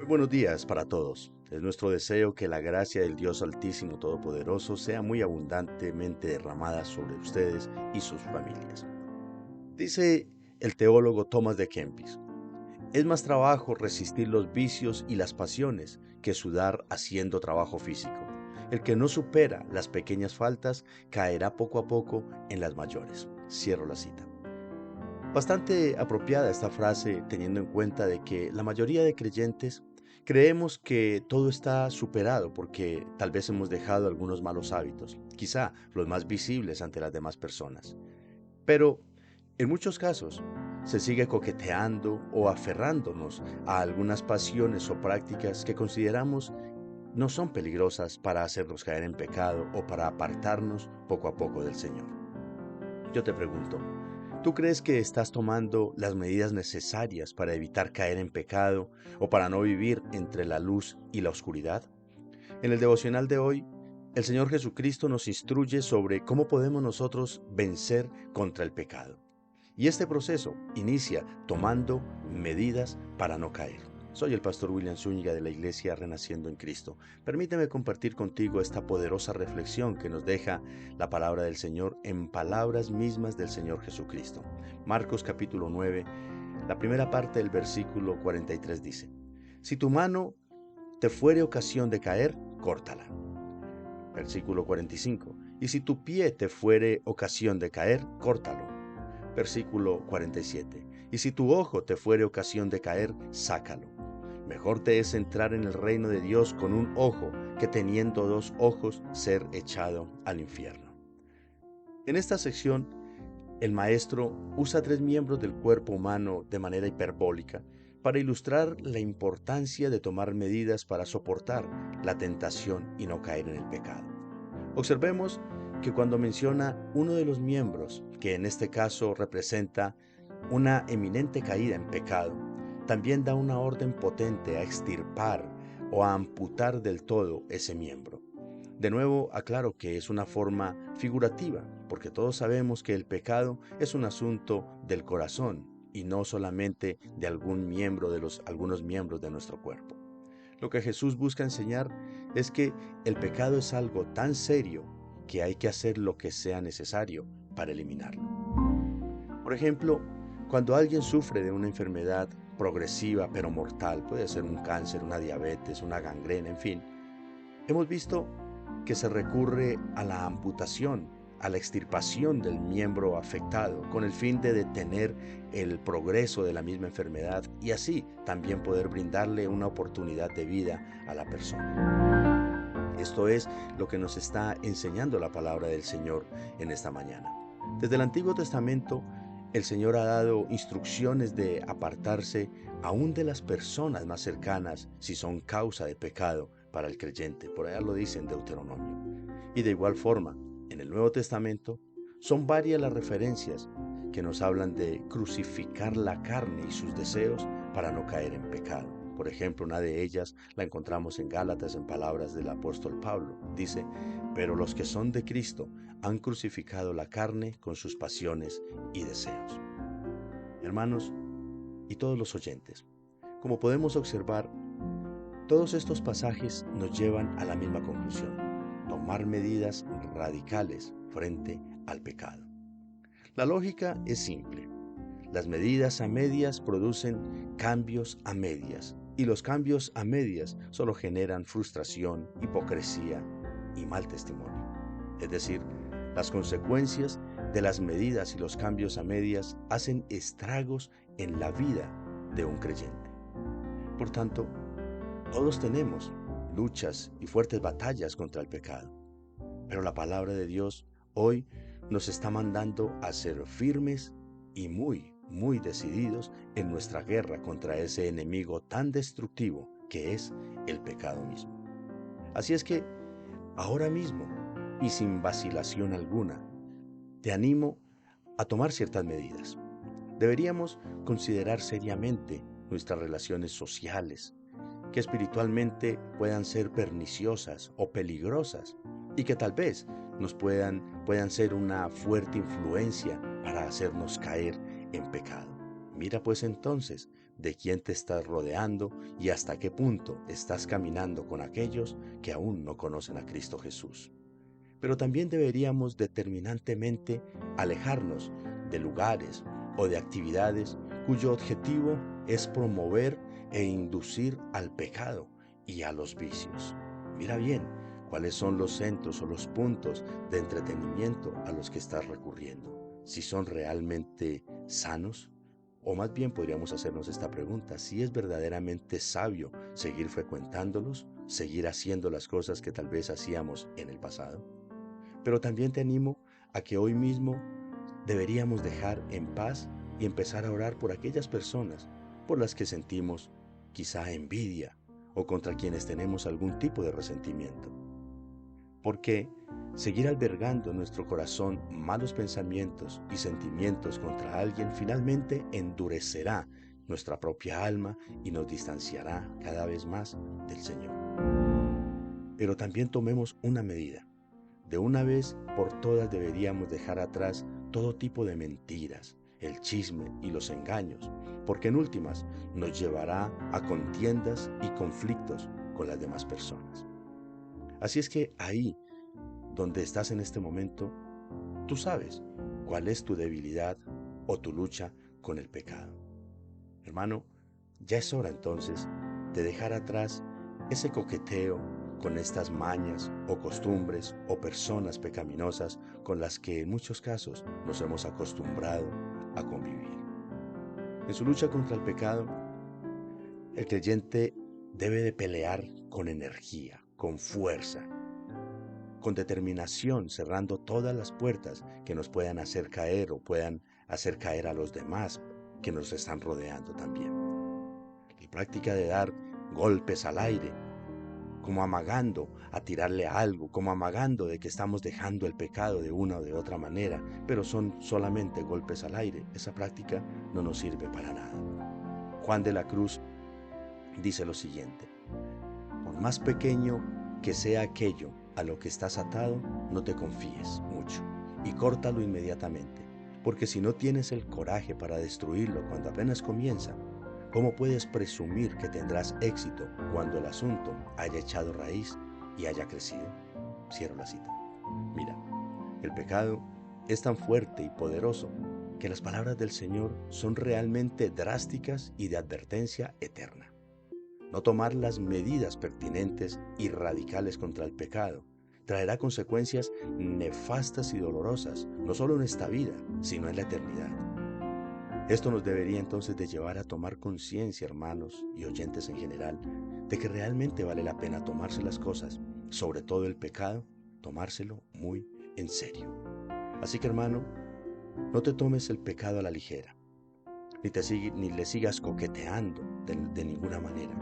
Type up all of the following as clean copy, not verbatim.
Muy buenos días para todos. Es nuestro deseo que la gracia del Dios Altísimo Todopoderoso sea muy abundantemente derramada sobre ustedes y sus familias. Dice el teólogo Thomas de Kempis: es más trabajo resistir los vicios y las pasiones que sudar haciendo trabajo físico. El que no supera las pequeñas faltas caerá poco a poco en las mayores. Cierro la cita. Bastante apropiada esta frase teniendo en cuenta de que la mayoría de creyentes creemos que todo está superado porque tal vez hemos dejado algunos malos hábitos, quizá los más visibles ante las demás personas. Pero en muchos casos se sigue coqueteando o aferrándonos a algunas pasiones o prácticas que consideramos no son peligrosas para hacernos caer en pecado o para apartarnos poco a poco del Señor. Yo te pregunto, ¿tú crees que estás tomando las medidas necesarias para evitar caer en pecado o para no vivir entre la luz y la oscuridad? En el devocional de hoy, el Señor Jesucristo nos instruye sobre cómo podemos nosotros vencer contra el pecado. Y este proceso inicia tomando medidas para no caer. Soy el pastor William Zúñiga de la Iglesia Renaciendo en Cristo. Permíteme compartir contigo esta poderosa reflexión que nos deja la palabra del Señor en palabras mismas del Señor Jesucristo. Marcos capítulo 9, la primera parte del versículo 43 dice: si tu mano te fuere ocasión de caer, córtala. Versículo 45: y si tu pie te fuere ocasión de caer, córtalo. Versículo 47: y si tu ojo te fuere ocasión de caer, sácalo. Mejor te es entrar en el reino de Dios con un ojo que teniendo dos ojos ser echado al infierno. En esta sección, el maestro usa tres miembros del cuerpo humano de manera hiperbólica para ilustrar la importancia de tomar medidas para soportar la tentación y no caer en el pecado. Observemos que cuando menciona uno de los miembros, que en este caso representa una eminente caída en pecado, también da una orden potente a extirpar o a amputar del todo ese miembro. De nuevo aclaro que es una forma figurativa, porque todos sabemos que el pecado es un asunto del corazón y no solamente de algunos miembros de nuestro cuerpo. Lo que Jesús busca enseñar es que el pecado es algo tan serio que hay que hacer lo que sea necesario para eliminarlo. Por ejemplo, cuando alguien sufre de una enfermedad progresiva pero mortal, puede ser un cáncer, una diabetes, una gangrena, en fin, hemos visto que se recurre a la amputación, a la extirpación del miembro afectado, con el fin de detener el progreso de la misma enfermedad y así también poder brindarle una oportunidad de vida a la persona. Esto es lo que nos está enseñando la palabra del Señor en esta mañana. Desde el Antiguo Testamento, el Señor ha dado instrucciones de apartarse aún de las personas más cercanas si son causa de pecado para el creyente. Por allá lo dice en Deuteronomio. Y de igual forma, en el Nuevo Testamento, son varias las referencias que nos hablan de crucificar la carne y sus deseos para no caer en pecado. Por ejemplo, una de ellas la encontramos en Gálatas en palabras del apóstol Pablo. Dice: pero los que son de Cristo han crucificado la carne con sus pasiones y deseos. Hermanos y todos los oyentes, como podemos observar, todos estos pasajes nos llevan a la misma conclusión: tomar medidas radicales frente al pecado. La lógica es simple. Las medidas a medias producen cambios a medias, y los cambios a medias solo generan frustración, hipocresía y mal testimonio. Es decir, las consecuencias de las medidas y los cambios a medias hacen estragos en la vida de un creyente. Por tanto, todos tenemos luchas y fuertes batallas contra el pecado, pero la palabra de Dios hoy nos está mandando a ser firmes y muy decididos en nuestra guerra contra ese enemigo tan destructivo que es el pecado mismo. Así es que, ahora mismo, y sin vacilación alguna, te animo a tomar ciertas medidas. Deberíamos considerar seriamente nuestras relaciones sociales, que espiritualmente puedan ser perniciosas o peligrosas y que tal vez puedan ser una fuerte influencia para hacernos caer en pecado. Mira pues entonces de quién te estás rodeando y hasta qué punto estás caminando con aquellos que aún no conocen a Cristo Jesús. Pero también deberíamos determinantemente alejarnos de lugares o de actividades cuyo objetivo es promover e inducir al pecado y a los vicios. Mira bien cuáles son los centros o los puntos de entretenimiento a los que estás recurriendo, si son realmente sanos. O más bien podríamos hacernos esta pregunta: si es verdaderamente sabio seguir frecuentándolos, seguir haciendo las cosas que tal vez hacíamos en el pasado. Pero también te animo a que hoy mismo deberíamos dejar en paz y empezar a orar por aquellas personas por las que sentimos quizá envidia o contra quienes tenemos algún tipo de resentimiento. Porque seguir albergando en nuestro corazón malos pensamientos y sentimientos contra alguien finalmente endurecerá nuestra propia alma y nos distanciará cada vez más del Señor. Pero también tomemos una medida. De una vez por todas deberíamos dejar atrás todo tipo de mentiras, el chisme y los engaños, porque en últimas nos llevará a contiendas y conflictos con las demás personas. Así es que ahí, donde estás en este momento, tú sabes cuál es tu debilidad o tu lucha con el pecado. Hermano, ya es hora entonces de dejar atrás ese coqueteo con estas mañas o costumbres o personas pecaminosas con las que en muchos casos nos hemos acostumbrado a convivir. En su lucha contra el pecado, el creyente debe de pelear con energía, con fuerza, con determinación, cerrando todas las puertas que nos puedan hacer caer o puedan hacer caer a los demás que nos están rodeando también. La práctica de dar golpes al aire, como amagando a tirarle a algo, como amagando de que estamos dejando el pecado de una o de otra manera, pero son solamente golpes al aire. Esa práctica no nos sirve para nada. Juan de la Cruz dice lo siguiente: por más pequeño que sea aquello a lo que estás atado, no te confíes mucho y córtalo inmediatamente, porque si no tienes el coraje para destruirlo cuando apenas comienza, ¿cómo puedes presumir que tendrás éxito cuando el asunto haya echado raíz y haya crecido? Cierro la cita. Mira, el pecado es tan fuerte y poderoso que las palabras del Señor son realmente drásticas y de advertencia eterna. No tomar las medidas pertinentes y radicales contra el pecado traerá consecuencias nefastas y dolorosas, no solo en esta vida, sino en la eternidad. Esto nos debería entonces de llevar a tomar conciencia, hermanos y oyentes en general, de que realmente vale la pena tomarse las cosas, sobre todo el pecado, tomárselo muy en serio. Así que, hermano, no te tomes el pecado a la ligera, ni le sigas coqueteando de ninguna manera.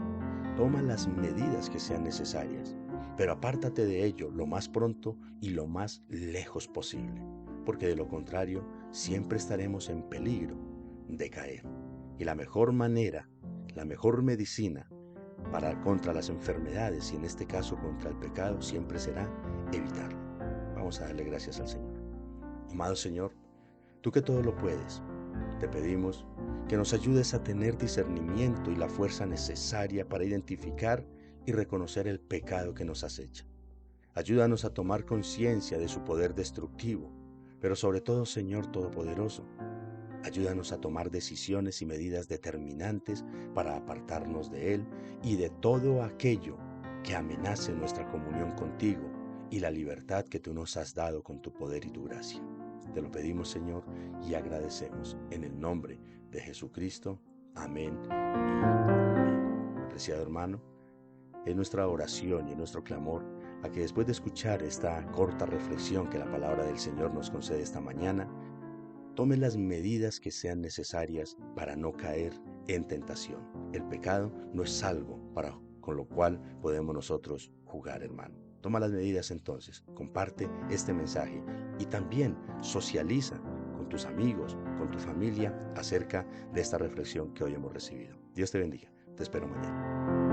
Toma las medidas que sean necesarias, pero apártate de ello lo más pronto y lo más lejos posible, porque de lo contrario siempre estaremos en peligro de caer. Y la mejor manera, la mejor medicina contra las enfermedades y en este caso contra el pecado siempre será evitarlo. Vamos a darle gracias al Señor. Amado Señor, tú que todo lo puedes, te pedimos que nos ayudes a tener discernimiento y la fuerza necesaria para identificar y reconocer el pecado que nos acecha. Ayúdanos a tomar conciencia de su poder destructivo, pero sobre todo, Señor Todopoderoso, ayúdanos a tomar decisiones y medidas determinantes para apartarnos de Él y de todo aquello que amenace nuestra comunión contigo y la libertad que tú nos has dado con tu poder y tu gracia. Te lo pedimos, Señor, y agradecemos en el nombre de Jesucristo. Amén y amén. Apreciado hermano, es nuestra oración y es nuestro clamor a que después de escuchar esta corta reflexión que la palabra del Señor nos concede esta mañana, tome las medidas que sean necesarias para no caer en tentación. El pecado no es algo con lo cual podemos nosotros jugar, hermano. Toma las medidas entonces, comparte este mensaje y también socializa con tus amigos, con tu familia acerca de esta reflexión que hoy hemos recibido. Dios te bendiga. Te espero mañana.